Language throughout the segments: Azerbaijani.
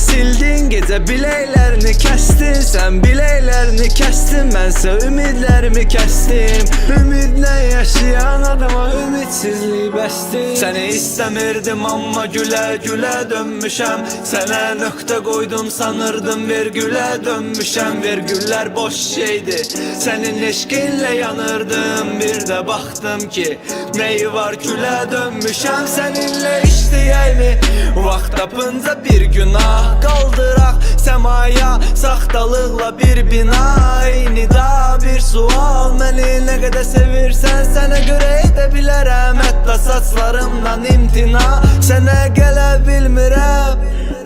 sildin, gece bileklerini kestin. Sen bileklerini kestin, bense ümidlerimi kestim. Ümidle yaşayan adama ümitsizliği bestim. Seni istemirdim ama güle güle dönmüşem. Sana nokta koydum sanırdım virgüle dönmüşem. Virgüller boş şeydi, senin eşkinle yanırdım. Bir de baktım ki neyi var küle dönmüşem. Seninle işleyeymi vaxt tapınca bir günah kaldırak semaya, saxtalıqla bir bina. Eyni da bir sual, məni ne kadar sevirsen sana göre edə bilərəm. Hətta saçlarımdan imtina, sənə gələ bilmirəm.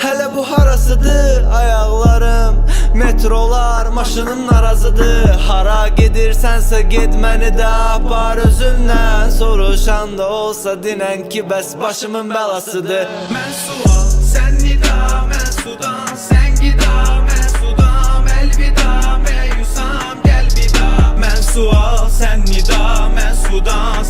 Hələ bu harasıdır ayaqlarım, metrolar, maşınım narazıdır. Hara gedirsənsə get, məni də apar özündən. Soruşan da olsa dinən ki bəs başımın bəlasıdır. Mən sual, sən nida, mən sudan. Sən gida, mən sudam. Əlvida, məyusam, gəl vida. Mən sual, sən nida, mən sudan.